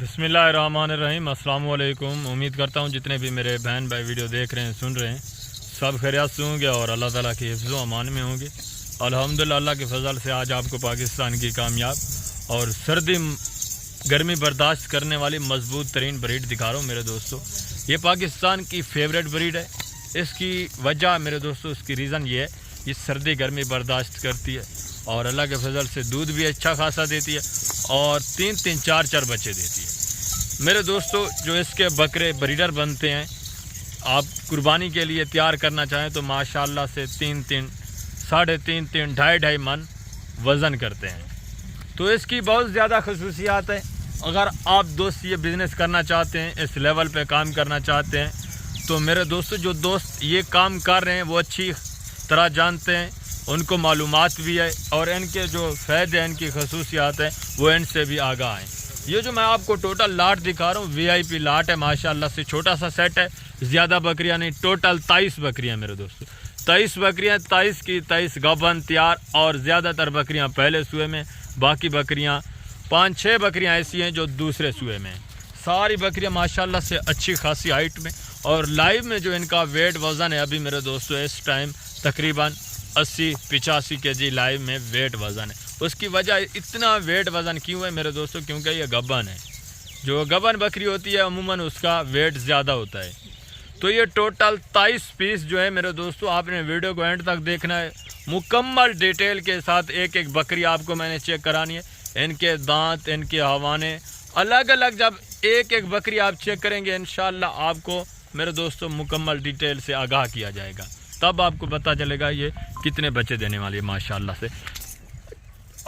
बिस्मिल्लाहिर्रहमानिर्रहीम। अस्सलाम वालेकुम। उम्मीद करता हूँ जितने भी मेरे बहन भाई वीडियो देख रहे हैं, सुन रहे हैं, सब खैरियत से होंगे और अल्लाह ताला की हिफ्ज़ व अमान में होंगे। अल्हम्दुलिल्लाह अल्लाह के फजल से आज आपको पाकिस्तान की कामयाब और सर्दी गर्मी बर्दाश्त करने वाली मजबूत तरीन ब्रीड दिखा रहा हूँ मेरे दोस्तों। ये पाकिस्तान की फेवरेट ब्रीड है। इसकी वजह मेरे दोस्तों, इसकी रीज़न ये है, ये सर्दी गर्मी बर्दाश्त करती है और अल्लाह के फजल से दूध भी अच्छा खासा देती है और 3-3 4-4 बच्चे देती है। मेरे दोस्तों, जो इसके बकरे ब्रीडर बनते हैं, आप कुर्बानी के लिए तैयार करना चाहें तो माशाल्लाह से 3-3, 3.5, 2.5 मन वज़न करते हैं। तो इसकी बहुत ज़्यादा खसूसियात है। अगर आप दोस्त ये बिज़नेस करना चाहते हैं, इस लेवल पे काम करना चाहते हैं, तो मेरे दोस्तों जो दोस्त ये काम कर रहे हैं वो अच्छी तरह जानते हैं, उनको मालूमात भी है और इनके जो फ़ायदे हैं, इनकी खसूसियात हैं, वो इनसे भी आगाह हैं। ये जो मैं आपको टोटल लाट दिखा रहा हूँ, VIP लाट है माशाल्लाह से। छोटा सा सेट है, ज़्यादा बकरियाँ नहीं। टोटल 23 बकरियाँ मेरे दोस्तों, 23 बकरियाँ, 23 की 23 गाभन तैयार और ज़्यादातर बकरियाँ पहले सूए में, बाकी बकरियाँ 5-6 बकरियाँ ऐसी हैं जो दूसरे सूए में। सारी बकरियाँ माशाल्लाह से अच्छी खासी हाइट में और लाइव में जो इनका वेट वज़न है अभी मेरे दोस्तों इस टाइम तकरीबन 80-85 kg लाइव में वेट वज़न है। उसकी वजह इतना वेट वज़न क्यों है मेरे दोस्तों, क्योंकि ये गबन है। जो गबन बकरी होती है अमूमन उसका वेट ज़्यादा होता है। तो ये टोटल 23 पीस जो है मेरे दोस्तों, आपने वीडियो को एंड तक देखना है। मुकम्मल डिटेल के साथ एक एक बकरी आपको मैंने चेक करानी है। इनके दांत, इनके हवाने अलग अलग, जब एक एक बकरी आप चेक करेंगे इंशाल्लाह आपको मेरे दोस्तों मुकम्मल डिटेल से आगाह किया जाएगा। तब आपको पता चलेगा ये कितने बच्चे देने वाली है माशाल्लाह से।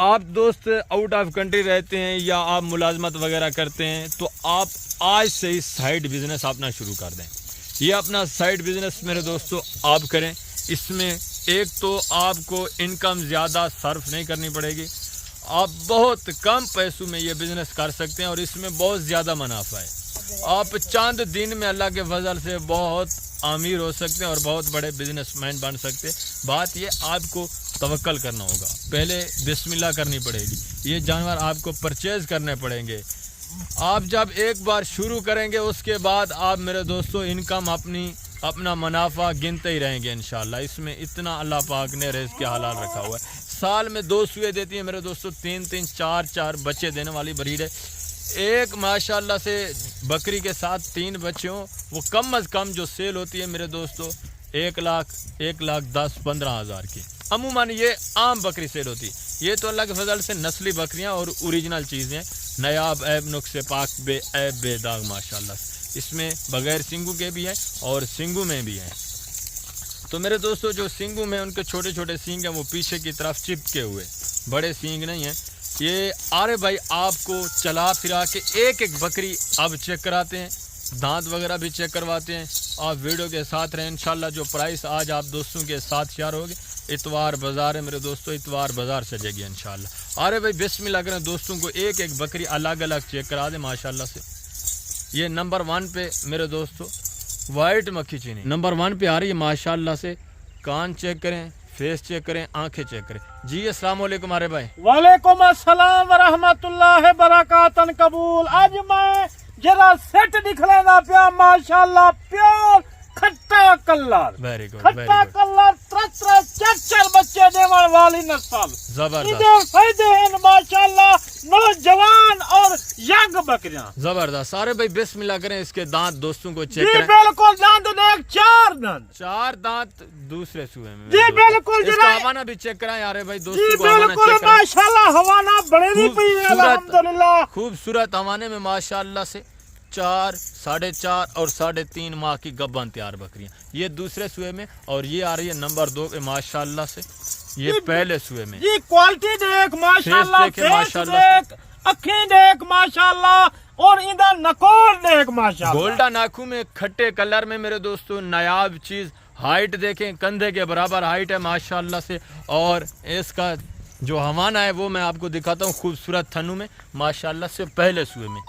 आप दोस्त आउट ऑफ कंट्री रहते हैं या आप मुलाजमत वगैरह करते हैं तो आप आज से ही साइड बिज़नेस अपना शुरू कर दें। ये अपना साइड बिज़नेस मेरे दोस्तों आप करें। इसमें एक तो आपको इनकम ज़्यादा सर्फ नहीं करनी पड़ेगी, आप बहुत कम पैसों में ये बिज़नेस कर सकते हैं और इसमें बहुत ज़्यादा मुनाफा है। आप चंद दिन में अल्लाह के फजल से बहुत अमीर हो सकते हैं और बहुत बड़े बिजनेसमैन बन सकते हैं। बात ये आपको तवक्कल करना होगा, पहले बिस्मिल्लाह करनी पड़ेगी। ये जानवर आपको परचेज़ करने पड़ेंगे। आप जब एक बार शुरू करेंगे उसके बाद आप मेरे दोस्तों इनकम अपना मुनाफा गिनते ही रहेंगे इंशाल्लाह। इसमें इतना अल्लाह पाक ने रिज़्क़ के हलाल रखा हुआ है। साल में 2 सूए देती है मेरे दोस्तों, 3-3 4-4 बच्चे देने वाली ब्रीड है। एक माशाल्लाह से बकरी के साथ 3 बच्चे हों, वो कम अज़ कम जो सेल होती है मेरे दोस्तों 1,10-15,000 की। अमूमन ये आम बकरी सेल होती है। ये तो अल्लाह के फजल से नस्ली बकरियां और ओरिजिनल चीज़ें, नयाब ऐब नुक्से पाक ऐब बेदाग माशाल्लाह। इसमें बग़ैर सिंगू के भी हैं और सिंगू में भी हैं। तो मेरे दोस्तों जो सिंगू में उनके छोटे छोटे सींग हैं वो पीछे की तरफ चिपके हुए, बड़े सींग नहीं हैं। ये आरे भाई आपको चला फिरा के एक एक बकरी अब चेक कराते हैं, दांत वगैरह भी चेक करवाते हैं। आप वीडियो के साथ रहें इंशाल्लाह। जो प्राइस आज आप दोस्तों के साथ शेयर होगी, इतवार बाज़ार है मेरे दोस्तों, इतवार बाज़ार सजेगी इंशाल्लाह। अरे भाई बिस्मिल्लाह करें, दोस्तों को एक एक बकरी अलग अलग चेक करा दें माशाल्लाह से। ये नंबर 1 पे मेरे दोस्तों वाइट मक्खी चीनी नंबर 1 पे आ रही है माशाल्लाह से। कान चेक करें, फेस चेक करें, आंखें चेक करें। जी अस्सलाम वालेकुम आरे भाई। वालेकुम अस्सलाम व रहमतुल्लाहि बरकातन कबूल। आज मैं जरा सेट दिखलेगा पिया माशाल्लाह, प्योर खट्टा कलर, वेरी गुड, खट्टा कलर 3-4 बच्चे देने वाली नस्ल। जबरदस्त फायदे हैं माशाल्लाह, नौजवान और यंग बकरियां जबरदस्त। अरे भाई बिस्मिल्लाह करें, इसके दांत दोस्तों को चेक जी करें। बिल्कुल, दांत देख 4 दांत, 4 दांत दूसरे सूए में जी बिल्कुल। इसका हवाना भी चेक कराएं यार भाई जी दोस्तों को हवाना बिल्कुल चेक कराएं। माशाल्लाह, हवाना बड़े नहीं पी है अल्हम्दुलिल्लाह। खूबसूरत हवाने में माशाल्लाह से 4, 4.5 और 3.5 माह की गब्बन तैयार बकरियां। ये दूसरे सूए में और ये आ रही है नंबर 2 पे माशाल्लाह से, ये पहले सूए में। जी क्वालिटी देख माशाल्लाह, फेस देख माशाल्लाह, अखीं देख माशाल्लाह और इधर नकोर देख माशाल्लाह। गोल्डन आंखों में खट्टे कलर में मेरे दोस्तों नायाब चीज। हाइट देखें, कंधे के बराबर हाइट है माशाल्लाह से। और इसका जो हवाना है वो मैं आपको दिखाता हूँ, खूबसूरत थनों में माशाल्लाह से, पहले सूए में।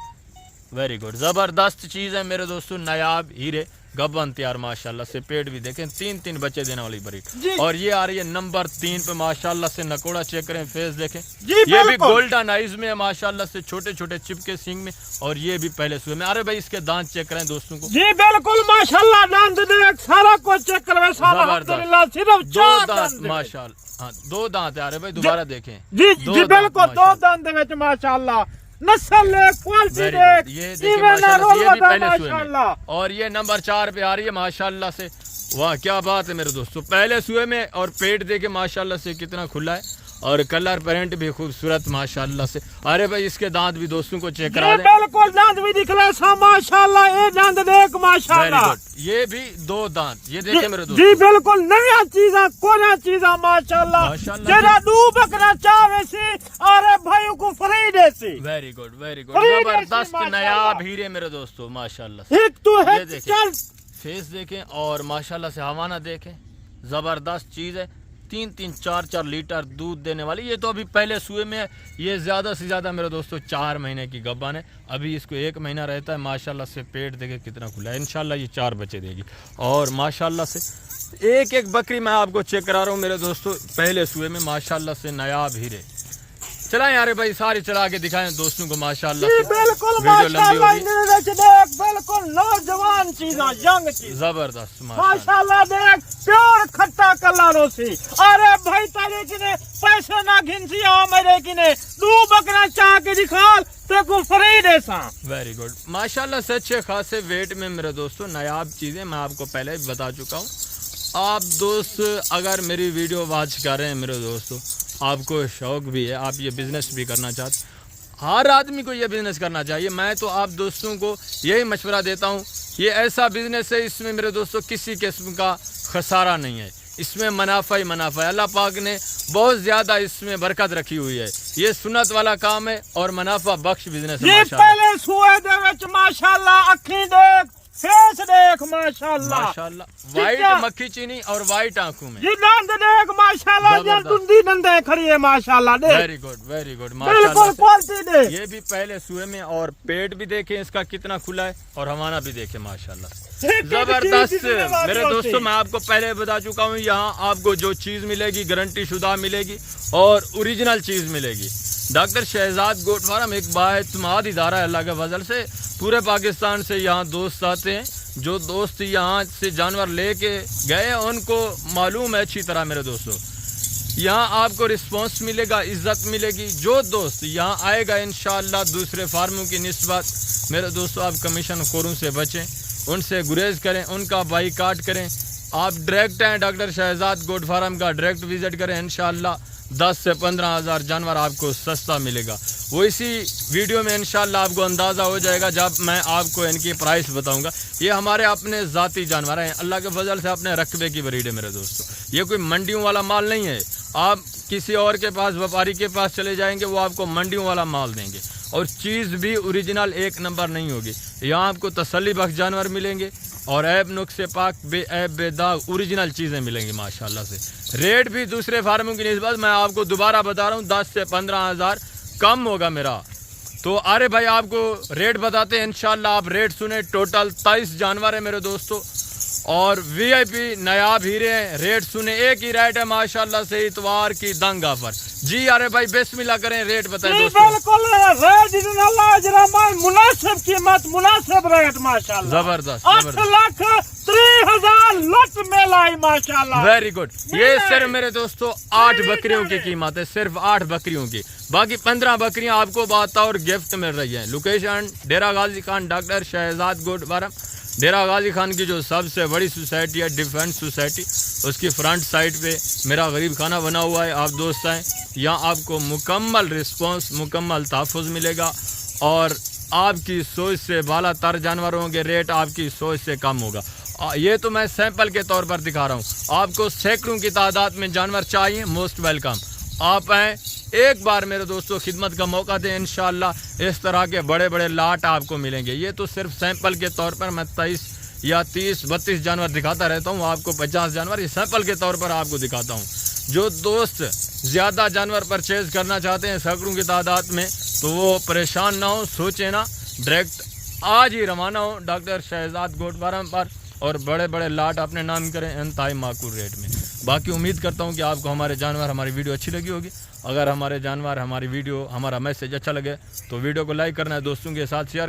वेरी गुड, ज़बरदस्त चीज़ है मेरे दोस्तों, नायाब हीरे गब्बन तैयार माशाल्लाह से, पेट भी देखें, 3 बच्चे देने वाली जी। ब्रीड। और ये आ रही है नंबर 3 पे माशाल्लाह से, नकोड़ा चेक करें, फेस देखें, जी, ये भी बिल्कुल। गोल्डन आइज में है माशाल्लाह से, छोटे छोटे चिपके सींग में, और ये भी पहले सुए में। अरे भाई इसके दांत चेक करें दोस्तों को, जी बिल्कुल माशाल्लाह, दांत देख सारा कुछ चेक करवे सारा, जबरदस्त। अल्हम्दुलिल्लाह, सिर्फ 2 4 दांत दांत माशाल्लाह, हाँ 2 दांत है। अरे भाई दोबारा देखें, जी दो जी दांत बिल्कुल, 2 माशाल्लाह। दांत दे विच माशाल्लाह, नस्ल है, क्वालिटी Very देख, good। ये देखिए इवन माशाल्लाह से, ये भी पहले सुए में, माशाल्लाह। और ये नंबर 4 पे आ रही है माशाल्लाह से। वाह क्या बात है मेरे दोस्तों, पहले सुए में, और पेट देखे माशाल्लाह से कितना खुला है, और कलर प्रिंट भी खूबसूरत माशाल्लाह से। अरे भाई इसके दांत भी दोस्तों को चेक करा जी दें, बिल्कुल, दांत भी दिखला सा माशाल्लाह, ये दांत देख वेरी माशाल्लाह। गुड। ये भी 2 दांत, ये देखे मेरे जी दोस्तों, बिल्कुल, नवी चीजा कोना चीजा माशाल्लाह, माशाल्लाह। जेड़ा दू बकरा चावे सी, अरे भाई को फ्री देसी, वेरी गुड वेरी गुड, अरे जबरदस्त माशाल्लाह। नायाब हीरे मेरे दोस्तों माशाल्लाह से। एक तो है ये देखें, चल फेस देखें, और माशाल्लाह से हवाना देखें, जबरदस्त चीज है। 3-4 लीटर दूध देने वाली, ये तो अभी पहले सुए में है। ये ज्यादा से ज्यादा मेरे दोस्तों 4 महीने की गब्बन है, अभी इसको 1 महीना रहता है। माशाल्लाह से पेट देखे कितना खुला है, इंशाल्लाह ये 4 बच्चे देगी। और माशाल्लाह से एक बकरी मैं आपको चेक करा रहा हूँ मेरे दोस्तों, पहले सुए में माशाल्लाह से नायाब हीरे। चलाएं यार भाई, सारी चला के दिखाएं दोस्तों को माशाल्लाह जी से। बिल्कुल वीडियो लंबी हो माशाल्लाह, रही है, इन्हें देख देख, बिल्कुल नौजवान चीजा, यंग चीज जबरदस्त माशाल्लाह। माशाल्लाह, देख प्योर खट्टा कलरों सी। अरे भाई तारे किने पैसे ना घिनसी आ मेरे किने, दू बकरा चाह के दिखाल ते को फ्री दे सा। वेरी गुड माशाल्लाह से, अच्छे खासे वेट में मेरे दोस्तों, नायाब चीज़ें मैं आपको पहले ही बता चुका हूँ। आप दोस्त अगर मेरी वीडियो वॉच कर रहे हैं मेरे दोस्तों, आपको शौक भी है, आप ये बिज़नेस भी करना चाहते, हर आदमी को ये बिज़नेस करना चाहिए। मैं तो आप दोस्तों को यही मशवरा देता हूँ, ये ऐसा बिज़नेस है, इसमें मेरे दोस्तों किसी किस्म का खसारा नहीं है, इसमें मुनाफा ही मुनाफा है। अल्लाह पाक ने बहुत ज़्यादा इसमें बरकत रखी हुई है, ये सुन्नत वाला काम है और मुनाफा बख्श बिज़नेस है ये माशाल्लाह। पहले सुए दे विच माशाल्लाह, अखी देख, फेस देख माशाल्लाह, माशाल्लाह, वाइट मक्खी चीनी और वाइट आंखों में, ये दांत देख माशाल्लाह, ये जबरदस्त। दुंदी दंदे खड़ी है माशाल्लाह, देख वेरी गुड बिल्कुल माशाल्लाह से। क्वालिटी देख। ये भी पहले सुए में, और पेट भी देखें इसका कितना खुला है, और हवाना भी देखें माशाल्लाह से। जबरदस्त मेरे दोस्तों, मैं आपको पहले बता चुका हूँ, यहाँ आपको जो चीज़ मिलेगी गारंटी शुदा मिलेगी और ओरिजिनल चीज़ मिलेगी। डॉक्टर शहजाद गोट फार्म एक बाएतमाद इदारा है, अल्लाह के फजल से पूरे पाकिस्तान से यहाँ दोस्त आते हैं। जो दोस्त यहाँ से जानवर लेके गए उनको मालूम है अच्छी तरह मेरे दोस्तों, यहाँ आपको रिस्पांस मिलेगा, इज्जत मिलेगी। जो दोस्त यहाँ आएगा इंशाअल्लाह दूसरे फार्मों की निस्बत मेरे दोस्तों, आप कमीशन खोरों से बचें, उनसे गुरेज करें, उनका बाईकाट करें। आप डायरेक्ट हैं डॉक्टर शहजाद गोट फार्म का, डायरेक्ट विजिट करें, इंशाअल्लाह 10 से 15 हज़ार जानवर आपको सस्ता मिलेगा। वो इसी वीडियो में इंशाअल्लाह आपको अंदाज़ा हो जाएगा जब मैं आपको इनकी प्राइस बताऊंगा। ये हमारे अपने ज़ाती जानवर हैं, अल्लाह के फजल से अपने रकबे की ब्रीड है मेरे दोस्तों, ये कोई मंडियों वाला माल नहीं है। आप किसी और के पास, व्यापारी के पास चले जाएंगे, वो आपको मंडियों वाला माल देंगे, और चीज़ भी ओरिजिनल 1 नंबर नहीं होगी। यहाँ आपको तसल्ली बख्श जानवर मिलेंगे, और ऐब नुक्से पाक बेऐब बेदाग ओरिजिनल चीज़ें मिलेंगी माशाल्लाह से। रेट भी दूसरे फार्मों की निस्बत मैं आपको दोबारा बता रहा हूँ 10 से 15 हज़ार कम होगा मेरा। तो अरे भाई आपको रेट बताते हैं इंशाल्लाह, आप रेट सुने। टोटल 23 जानवर है मेरे दोस्तों, और वीआईपी नायाब हीरे हैं। रेट सुने, एक ही रेट है माशाल्लाह से, इतवार की दंग ऑफर। जी अरे भाई बिस्मिल्लाह करें, रेट बताएं दोस्तों। बिल्कुल रेट इनशाअल्लाह जरा मुनासिब कीमत, मुनासिब रेट माशाल्लाह, जबरदस्त 8,03,000 लट मेलाई माशाल्लाह। Very good. ये सिर्फ मेरे दोस्तों 8 बकरियों की कीमत है, सिर्फ 8 बकरियों की। बाकी 15 बकरियां आपको बातौर गिफ्ट मिल रही है। Location Dera Ghazi Khan, doctor Shahzad goat farm, Dera Ghazi Khan की जो सबसे बड़ी सोसाइटी है डिफेंस सोसाइटी, उसकी फ्रंट साइड पे मेरा गरीब खाना बना हुआ है। आप दोस्त आएँ, यहाँ आपको मुकम्मल रिस्पांस, मुकम्मल तहफ़्फ़ुज़ मिलेगा, और आपकी सोच से बाला तर जानवरों के रेट आपकी सोच से कम होगा। ये तो मैं सैंपल के तौर पर दिखा रहा हूँ, आपको सैकड़ों की तादाद में जानवर चाहिए, मोस्ट वेलकम। आप आएँ, एक बार मेरे दोस्तों खिदमत का मौका दें, इंशाअल्लाह इस तरह के बड़े बड़े लाट आपको मिलेंगे। ये तो सिर्फ सैंपल के तौर पर मैं 23 या 30 32 जानवर दिखाता रहता हूँ, आपको 50 जानवर ये सैंपल के तौर पर आपको दिखाता हूँ। जो दोस्त ज़्यादा जानवर परचेज करना चाहते हैं सैकड़ों की तादाद में, तो वो परेशान ना हो, सोचे ना, डायरेक्ट आज ही रवाना हो डॉक्टर शहजाद गोट फार्म पर। اور بڑے بڑے لاٹ اپنے نام کریں انتہائی معقول ریٹ میں. باقی امید کرتا ہوں کہ آپ کو ہمارے جانور ہماری ویڈیو اچھی لگی ہوگی. اگر ہمارے جانور ہماری ویڈیو ہمارا میسج اچھا لگے تو ویڈیو کو لائک کرنا ہے, دوستوں کے ساتھ شیئر کرنا.